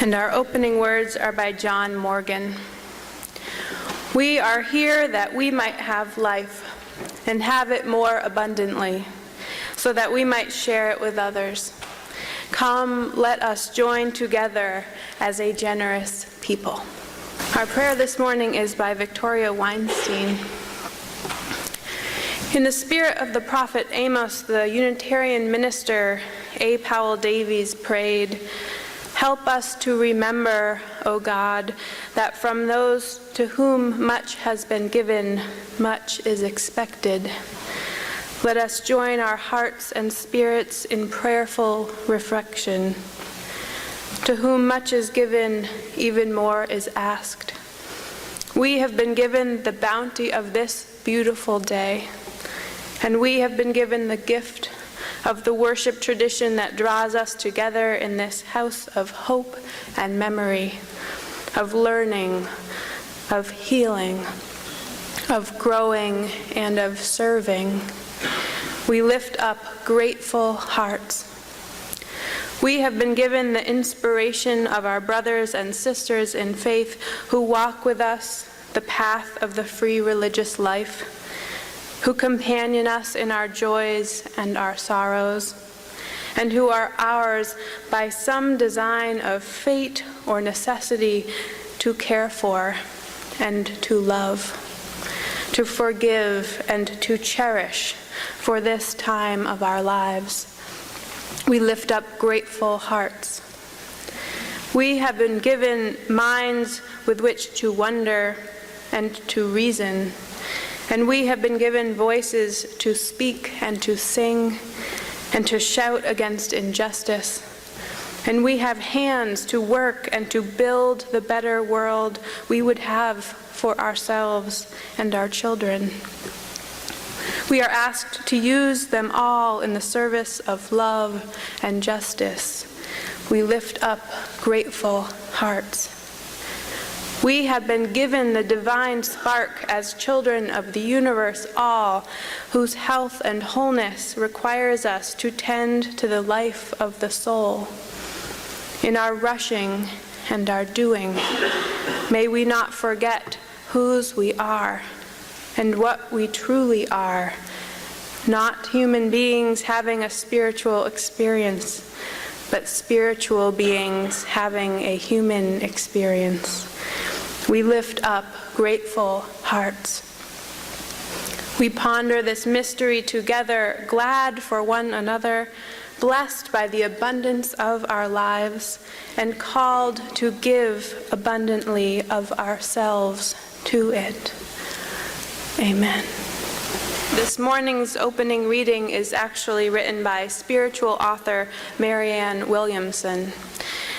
And our opening words are by John Morgan. We are here that we might have life and have it more abundantly, so that we might share it with others. Come, let us join together as a generous people. Our prayer this morning is by Victoria Weinstein. In the spirit of the prophet Amos, the Unitarian minister A. Powell Davies prayed, "Help us to remember, O God, that from those to whom much has been given, much is expected. Let us join our hearts and spirits in prayerful reflection. To whom much is given, even more is asked. We have been given the bounty of this beautiful day, and we have been given the gift of the worship tradition that draws us together in this house of hope and memory, of learning, of healing, of growing, and of serving. We lift up grateful hearts. We have been given the inspiration of our brothers and sisters in faith who walk with us the path of the free religious life, who companion us in our joys and our sorrows, and who are ours by some design of fate or necessity to care for and to love, to forgive and to cherish for this time of our lives. We lift up grateful hearts. We have been given minds with which to wonder and to reason, and we have been given voices to speak and to sing and to shout against injustice. And we have hands to work and to build the better world we would have for ourselves and our children. We are asked to use them all in the service of love and justice. We lift up grateful hearts. We have been given the divine spark as children of the universe all, whose health and wholeness requires us to tend to the life of the soul. In our rushing and our doing, may we not forget whose we are and what we truly are, not human beings having a spiritual experience, but spiritual beings having a human experience. We lift up grateful hearts. We ponder this mystery together, glad for one another, blessed by the abundance of our lives, and called to give abundantly of ourselves to it. Amen. This morning's opening reading is actually written by spiritual author Marianne Williamson.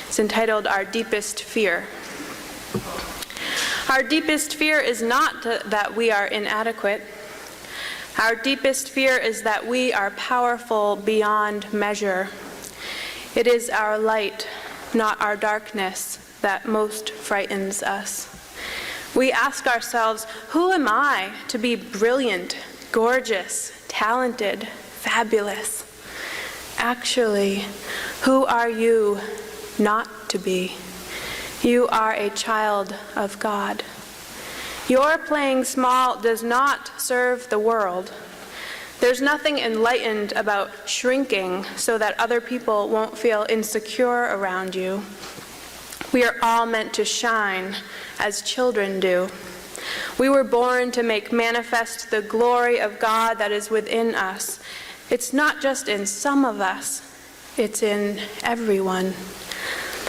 It's entitled Our Deepest Fear. Our deepest fear is not that we are inadequate. Our deepest fear is that we are powerful beyond measure. It is our light, not our darkness, that most frightens us. We ask ourselves, who am I to be brilliant, gorgeous, talented, fabulous? Actually, who are you not to be? You are a child of God. Your playing small does not serve the world. There's nothing enlightened about shrinking so that other people won't feel insecure around you. We are all meant to shine as children do. We were born to make manifest the glory of God that is within us. It's not just in some of us, it's in everyone.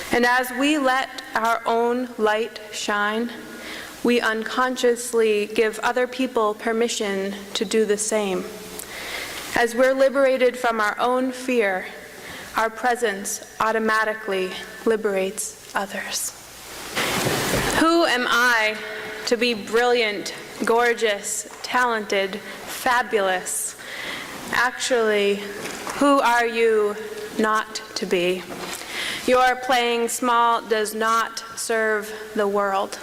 And as we let our own light shine, we unconsciously give other people permission to do the same. As we're liberated from our own fear, our presence automatically liberates others. Who am I to be brilliant, gorgeous, talented, fabulous? Actually, who are you not to be? Your playing small does not serve the world.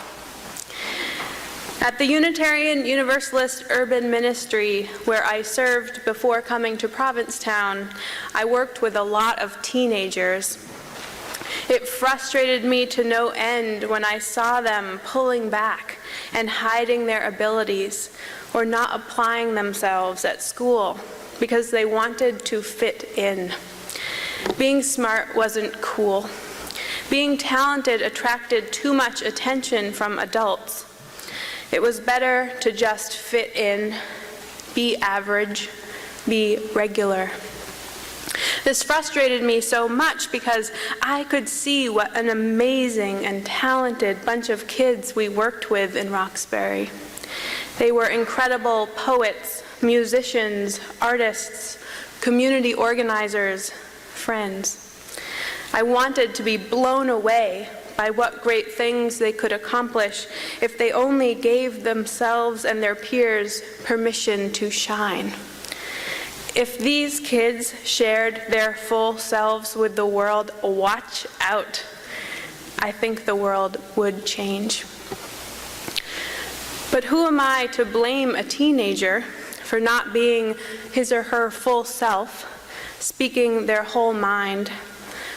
At the Unitarian Universalist urban ministry, where I served before coming to Provincetown, I worked with a lot of teenagers. It frustrated me to no end when I saw them pulling back and hiding their abilities or not applying themselves at school because they wanted to fit in. Being smart wasn't cool. Being talented attracted too much attention from adults. It was better to just fit in, be average, be regular. This frustrated me so much because I could see what an amazing and talented bunch of kids we worked with in Roxbury. They were incredible poets, musicians, artists, community organizers, friends. I wanted to be blown away by what great things they could accomplish if they only gave themselves and their peers permission to shine. If these kids shared their full selves with the world, watch out. I think the world would change. But who am I to blame a teenager for not being his or her full self, speaking their whole mind,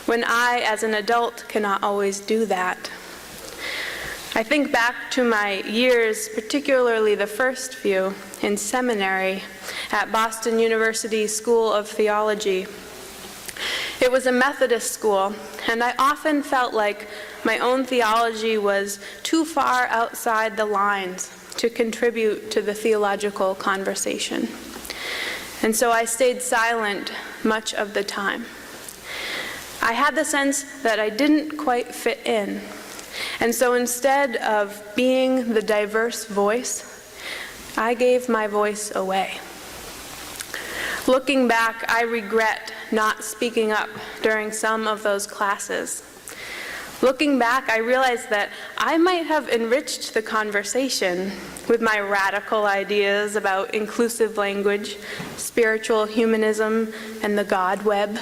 when I, as an adult, cannot always do that? I think back to my years, particularly the first few, in seminary at Boston University School of Theology. It was a Methodist school, and I often felt like my own theology was too far outside the lines to contribute to the theological conversation. And so I stayed silent much of the time. I had the sense that I didn't quite fit in. And so instead of being the diverse voice, I gave my voice away. Looking back, I regret not speaking up during some of those classes. Looking back, I realized that I might have enriched the conversation with my radical ideas about inclusive language, spiritual humanism, and the God web.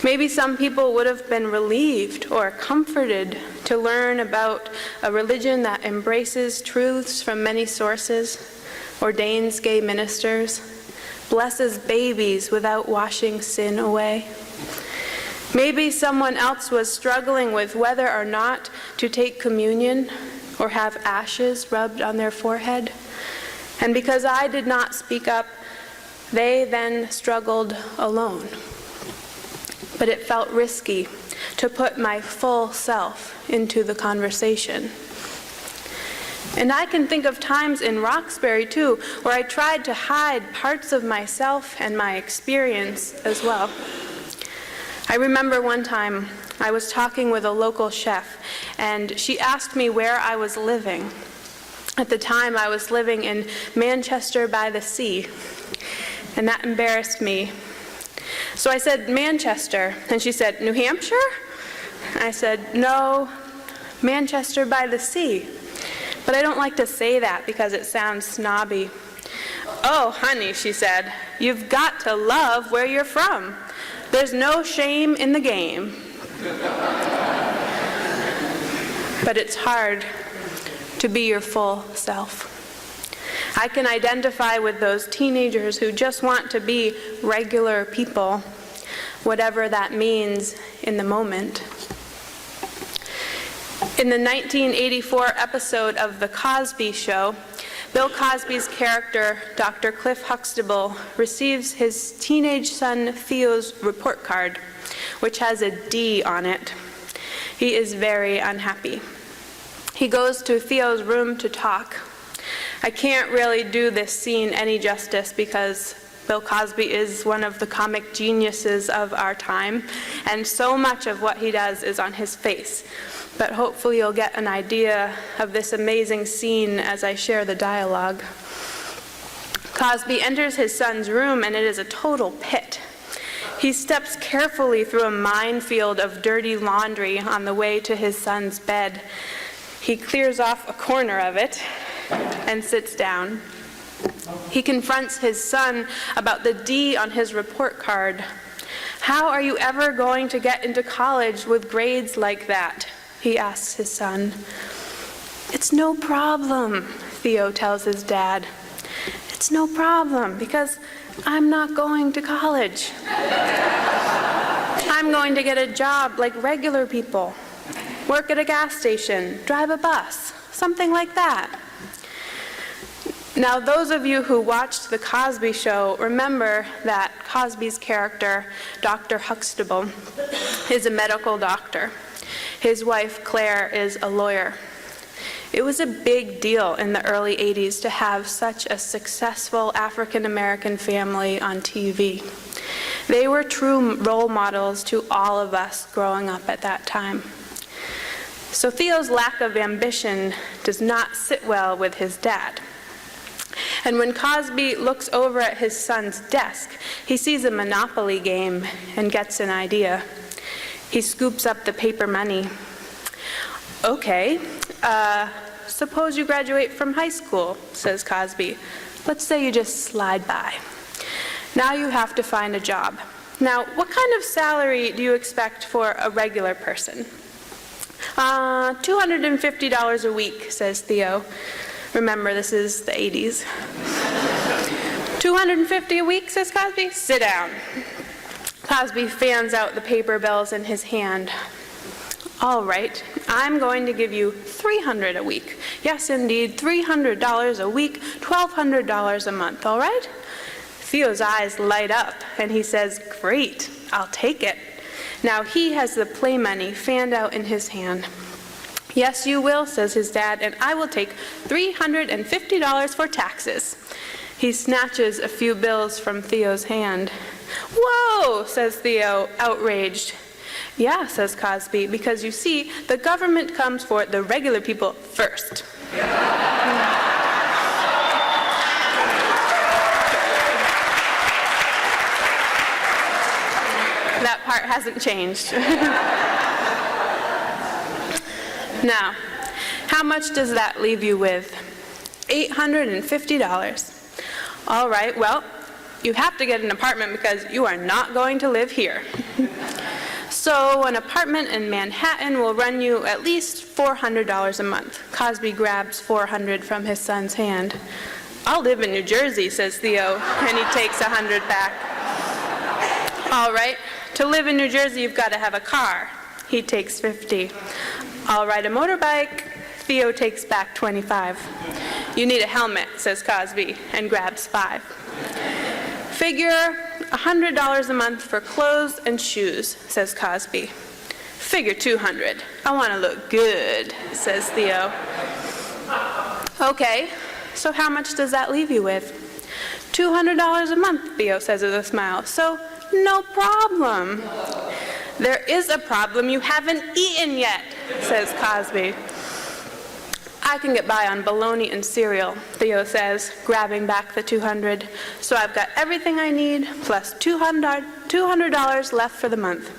Maybe some people would have been relieved or comforted to learn about a religion that embraces truths from many sources, ordains gay ministers, blesses babies without washing sin away. Maybe someone else was struggling with whether or not to take communion or have ashes rubbed on their forehead. And because I did not speak up, they then struggled alone. But it felt risky to put my full self into the conversation. And I can think of times in Roxbury, too, where I tried to hide parts of myself and my experience as well. I remember one time I was talking with a local chef, and she asked me where I was living. At the time, I was living in Manchester by the Sea, and that embarrassed me. So I said, Manchester, and she said, New Hampshire? I said, no, Manchester by the Sea. But I don't like to say that because it sounds snobby. Oh, honey, she said, you've got to love where you're from. There's no shame in the game. But it's hard to be your full self. I can identify with those teenagers who just want to be regular people, whatever that means in the moment. In the 1984 episode of The Cosby Show, Bill Cosby's character, Dr. Cliff Huxtable, receives his teenage son Theo's report card, which has a D on it. He is very unhappy. He goes to Theo's room to talk. I can't really do this scene any justice because Bill Cosby is one of the comic geniuses of our time, and so much of what he does is on his face. But hopefully you'll get an idea of this amazing scene as I share the dialogue. Cosby enters his son's room, and it is a total pit. He steps carefully through a minefield of dirty laundry on the way to his son's bed. He clears off a corner of it and sits down. He confronts his son about the D on his report card. How are you ever going to get into college with grades like that? He asks his son. It's no problem, Theo tells his dad. It's no problem because I'm not going to college. I'm going to get a job like regular people. Work at a gas station, drive a bus, something like that. Now, those of you who watched The Cosby Show remember that Cosby's character, Dr. Huxtable, is a medical doctor. His wife, Claire, is a lawyer. It was a big deal in the early 80s to have such a successful African-American family on TV. They were true role models to all of us growing up at that time. So Theo's lack of ambition does not sit well with his dad. And when Cosby looks over at his son's desk, he sees a Monopoly game and gets an idea. He scoops up the paper money. Okay, suppose you graduate from high school, says Cosby. Let's say you just slide by. Now you have to find a job. Now, what kind of salary do you expect for a regular person? $250 a week, says Theo. Remember, this is the 80s. $250 a week, says Cosby. Sit down. Cosby fans out the paper bills in his hand. All right, I'm going to give you $300 a week. Yes, indeed, $300 a week, $1,200 a month, all right? Theo's eyes light up, and he says, great, I'll take it. Now he has the play money fanned out in his hand. Yes, you will, says his dad, and I will take $350 for taxes. He snatches a few bills from Theo's hand. Whoa, says Theo, outraged. Yeah, says Cosby, because you see, the government comes for the regular people first. That part hasn't changed. Now, how much does that leave you with? $850. All right, well, you have to get an apartment because you are not going to live here. So an apartment in Manhattan will run you at least $400 a month. Cosby grabs $400 from his son's hand. I'll live in New Jersey, says Theo, and he takes $100 back. All right, to live in New Jersey, you've got to have a car. He takes $50. I'll ride a motorbike. Theo takes back $25. You need a helmet, says Cosby, and grabs $5. Figure $100 a month for clothes and shoes, says Cosby. Figure $200. I want to look good, says Theo. Okay, so how much does that leave you with? $200 a month, Theo says with a smile. So no problem. There is a problem. You haven't eaten yet, says Cosby. I can get by on bologna and cereal, Theo says, grabbing back the $200. So I've got everything I need, plus $200 left for the month.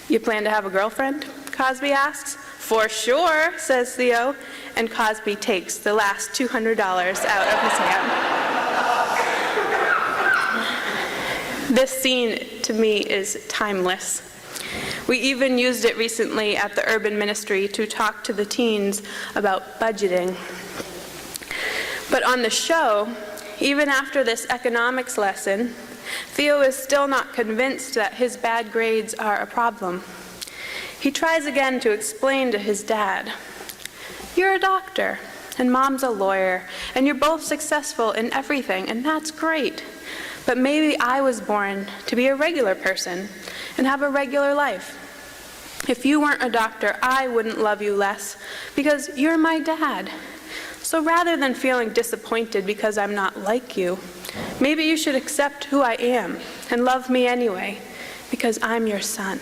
You plan to have a girlfriend? Cosby asks. For sure, says Theo, and Cosby takes the last $200 out of his hand. This scene, to me, is timeless. We even used it recently at the Urban Ministry to talk to the teens about budgeting. But on the show, even after this economics lesson, Theo is still not convinced that his bad grades are a problem. He tries again to explain to his dad, you're a doctor, and Mom's a lawyer, and you're both successful in everything, and that's great. But maybe I was born to be a regular person and have a regular life. If you weren't a doctor, I wouldn't love you less because you're my dad. So rather than feeling disappointed because I'm not like you, maybe you should accept who I am and love me anyway because I'm your son.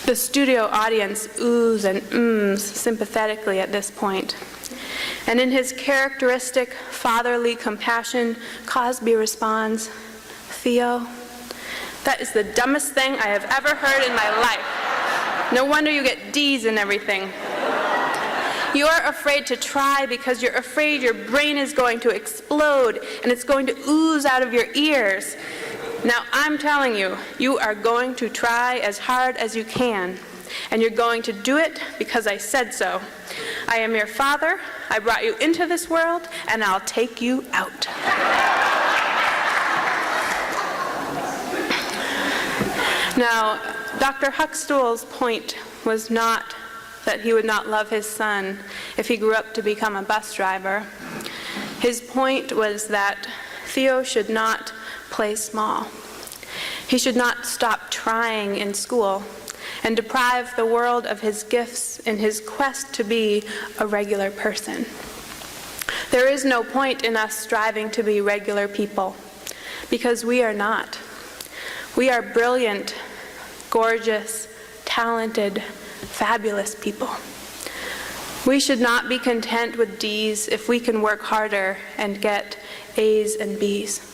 The studio audience oohs and ums sympathetically at this point. And in his characteristic fatherly compassion, Cosby responds, Theo, that is the dumbest thing I have ever heard in my life. No wonder you get D's and everything. You're afraid to try because you're afraid your brain is going to explode and it's going to ooze out of your ears. Now, I'm telling you, you are going to try as hard as you can, and you're going to do it because I said so. I am your father, I brought you into this world, and I'll take you out. Now, Dr. Huxtable's point was not that he would not love his son if he grew up to become a bus driver. His point was that Theo should not play small. He should not stop trying in school and deprive the world of his gifts in his quest to be a regular person. There is no point in us striving to be regular people, because we are not. We are brilliant, gorgeous, talented, fabulous people. We should not be content with D's if we can work harder and get A's and B's.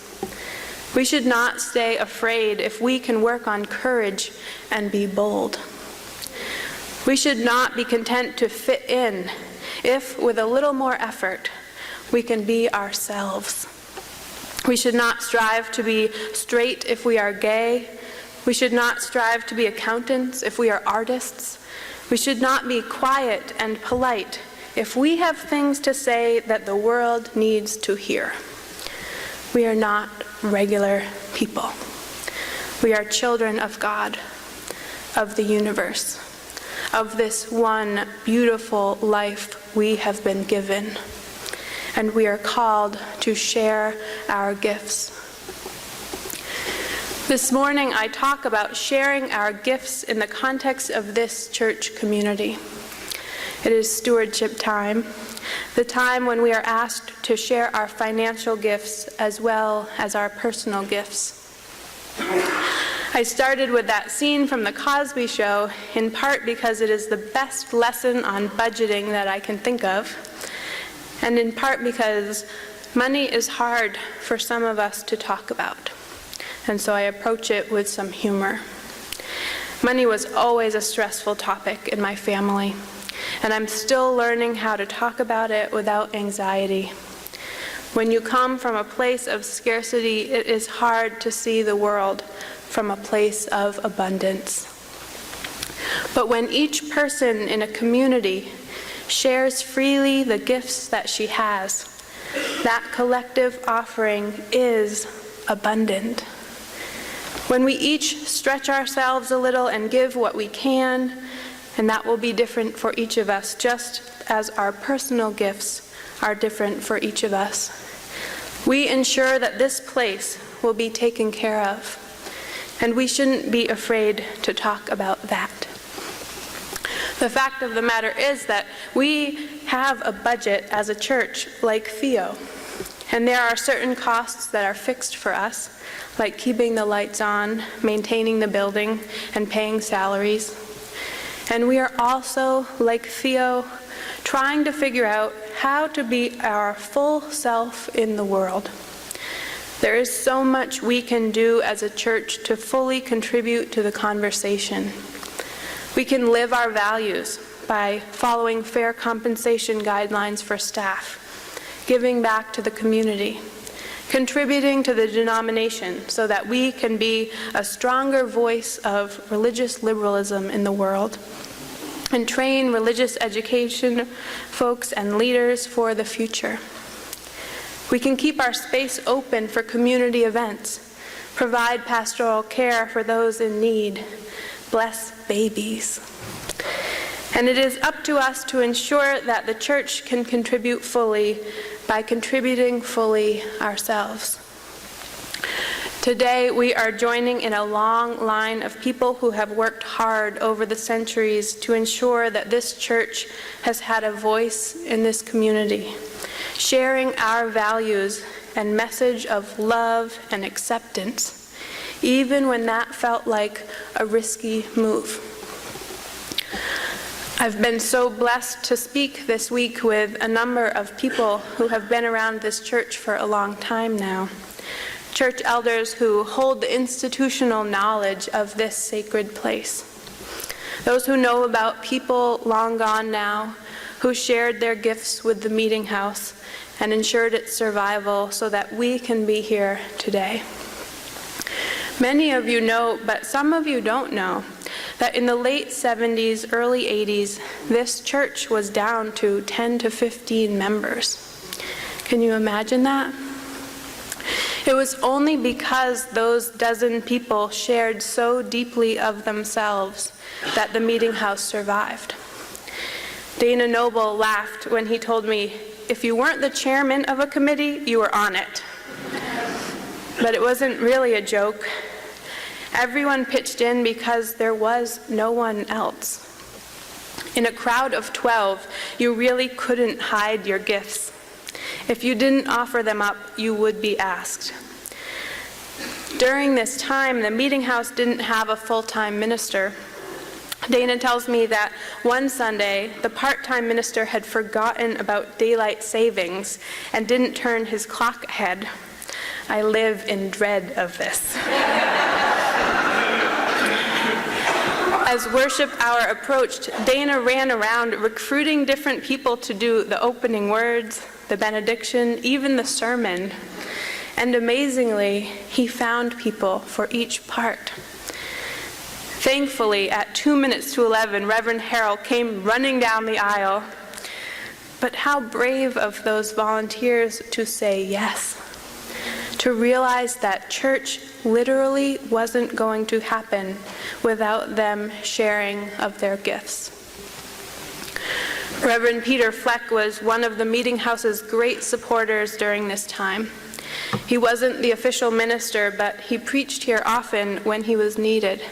We should not stay afraid if we can work on courage and be bold. We should not be content to fit in if, with a little more effort, we can be ourselves. We should not strive to be straight if we are gay. We should not strive to be accountants if we are artists. We should not be quiet and polite if we have things to say that the world needs to hear. We are not regular people. We are children of God, of the universe, of this one beautiful life we have been given. And we are called to share our gifts. This morning I talk about sharing our gifts in the context of this church community. It is stewardship time, the time when we are asked to share our financial gifts as well as our personal gifts. I started with that scene from The Cosby Show, in part because it is the best lesson on budgeting that I can think of, and in part because money is hard for some of us to talk about. And so I approach it with some humor. Money was always a stressful topic in my family, and I'm still learning how to talk about it without anxiety. When you come from a place of scarcity, it is hard to see the world from a place of abundance. But when each person in a community shares freely the gifts that she has, that collective offering is abundant. When we each stretch ourselves a little and give what we can, and that will be different for each of us, just as our personal gifts are different for each of us, we ensure that this place will be taken care of, and we shouldn't be afraid to talk about that. The fact of the matter is that we have a budget as a church like Theo, and there are certain costs that are fixed for us, like keeping the lights on, maintaining the building, and paying salaries. And we are also, like Theo, trying to figure out how to be our full self in the world. There is so much we can do as a church to fully contribute to the conversation. We can live our values by following fair compensation guidelines for staff, giving back to the community, contributing to the denomination so that we can be a stronger voice of religious liberalism in the world, and train religious education folks and leaders for the future. We can keep our space open for community events, provide pastoral care for those in need, bless babies. And it is up to us to ensure that the church can contribute fully by contributing fully ourselves. Today, we are joining in a long line of people who have worked hard over the centuries to ensure that this church has had a voice in this community, sharing our values and message of love and acceptance, even when that felt like a risky move. I've been so blessed to speak this week with a number of people who have been around this church for a long time now. Church elders who hold the institutional knowledge of this sacred place. Those who know about people long gone now, who shared their gifts with the meeting house and ensured its survival so that we can be here today. Many of you know, but some of you don't know, that in the late 70s, early 80s, this church was down to 10 to 15 members. Can you imagine that? It was only because those dozen people shared so deeply of themselves that the meeting house survived. Dana Noble laughed when he told me, if you weren't the chairman of a committee, you were on it. But it wasn't really a joke. Everyone pitched in because there was no one else. In a crowd of 12, you really couldn't hide your gifts. If you didn't offer them up, you would be asked. During this time, the meeting house didn't have a full-time minister. Dana tells me that one Sunday, the part-time minister had forgotten about daylight savings and didn't turn his clock ahead. I live in dread of this. As worship hour approached, Dana ran around recruiting different people to do the opening words, the benediction, even the sermon. And amazingly, he found people for each part. Thankfully, at 2 minutes to 11, Reverend Harold came running down the aisle. But how brave of those volunteers to say yes, to realize that church literally wasn't going to happen without them sharing of their gifts. Reverend Peter Fleck was one of the meeting house's great supporters during this time. He wasn't the official minister, but he preached here often when he was needed,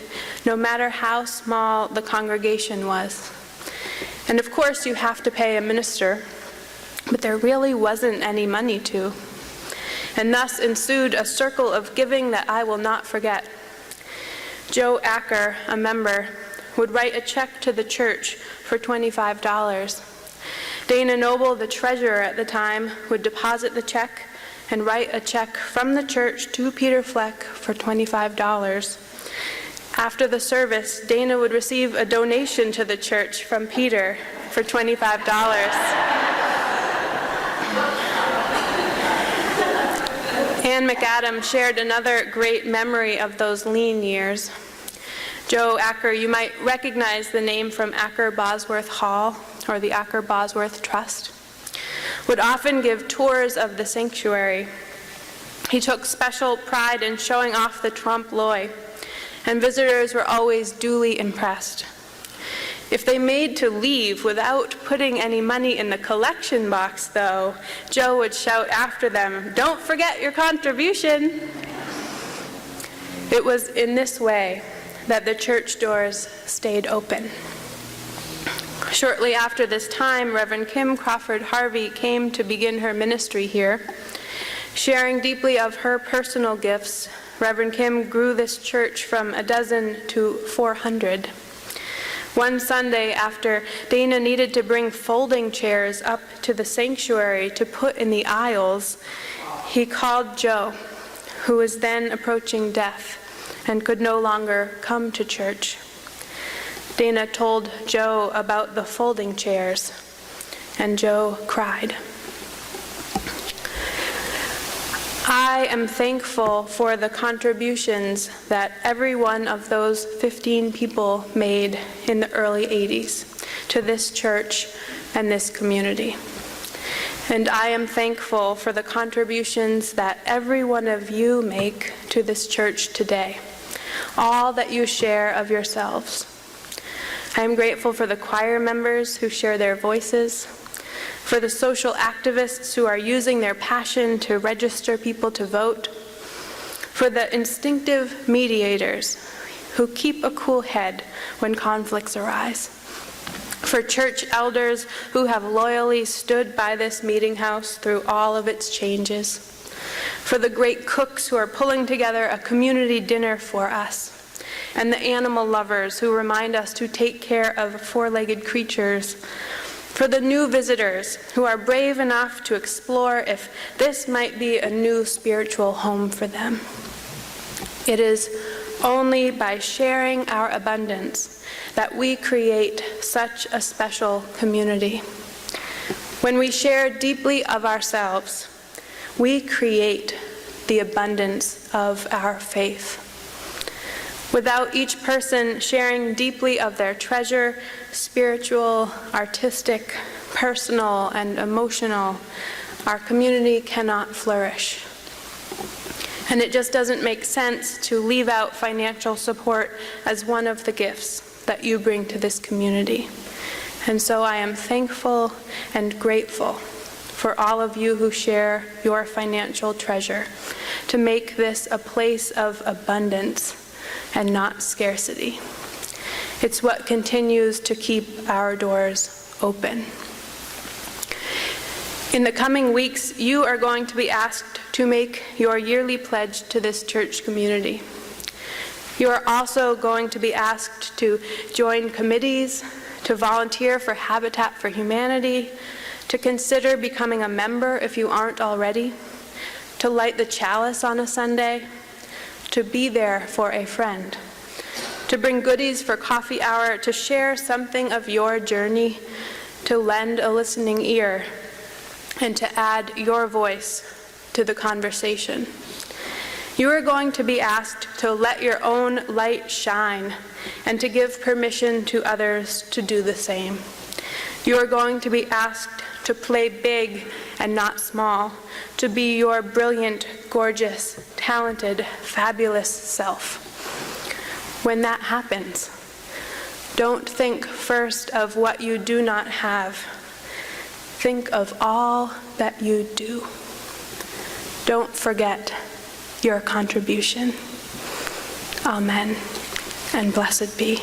no matter how small the congregation was. And of course, you have to pay a minister, but there really wasn't any money to. And thus ensued a circle of giving that I will not forget. Joe Acker, a member, would write a check to the church for $25. Dana Noble, the treasurer at the time, would deposit the check and write a check from the church to Peter Fleck for $25. After the service, Dana would receive a donation to the church from Peter for $25. Ann McAdam shared another great memory of those lean years. Joe Acker, you might recognize the name from Acker Bosworth Hall or the Acker Bosworth Trust, would often give tours of the sanctuary. He took special pride in showing off the trompe l'oeil, and visitors were always duly impressed. If they made to leave without putting any money in the collection box, though, Joe would shout after them, "Don't forget your contribution." It was in this way that the church doors stayed open. Shortly after this time, Reverend Kim Crawford Harvey came to begin her ministry here. Sharing deeply of her personal gifts, Reverend Kim grew this church from a dozen to 400. One Sunday, after Dana needed to bring folding chairs up to the sanctuary to put in the aisles, he called Joe, who was then approaching death and could no longer come to church. Dana told Joe about the folding chairs, and Joe cried. I am thankful for the contributions that every one of those 15 people made in the early 80s to this church and this community. And I am thankful for the contributions that every one of you make to this church today, all that you share of yourselves. I am grateful for the choir members who share their voices, for the social activists who are using their passion to register people to vote, for the instinctive mediators who keep a cool head when conflicts arise, for church elders who have loyally stood by this meeting house through all of its changes, for the great cooks who are pulling together a community dinner for us, and the animal lovers who remind us to take care of four-legged creatures, for the new visitors who are brave enough to explore if this might be a new spiritual home for them. It is only by sharing our abundance that we create such a special community. When we share deeply of ourselves, we create the abundance of our faith. Without each person sharing deeply of their treasure, spiritual, artistic, personal, and emotional, our community cannot flourish. And it just doesn't make sense to leave out financial support as one of the gifts that you bring to this community. And so I am thankful and grateful for all of you who share your financial treasure to make this a place of abundance and not scarcity. It's what continues to keep our doors open. In the coming weeks, you are going to be asked to make your yearly pledge to this church community. You are also going to be asked to join committees, to volunteer for Habitat for Humanity, to consider becoming a member if you aren't already, to light the chalice on a Sunday, to be there for a friend, to bring goodies for coffee hour, to share something of your journey, to lend a listening ear, and to add your voice to the conversation. You are going to be asked to let your own light shine and to give permission to others to do the same. You are going to be asked to play big and not small, to be your brilliant, gorgeous, talented, fabulous self. When that happens, don't think first of what you do not have. Think of all that you do. Don't forget your contribution. Amen, and blessed be.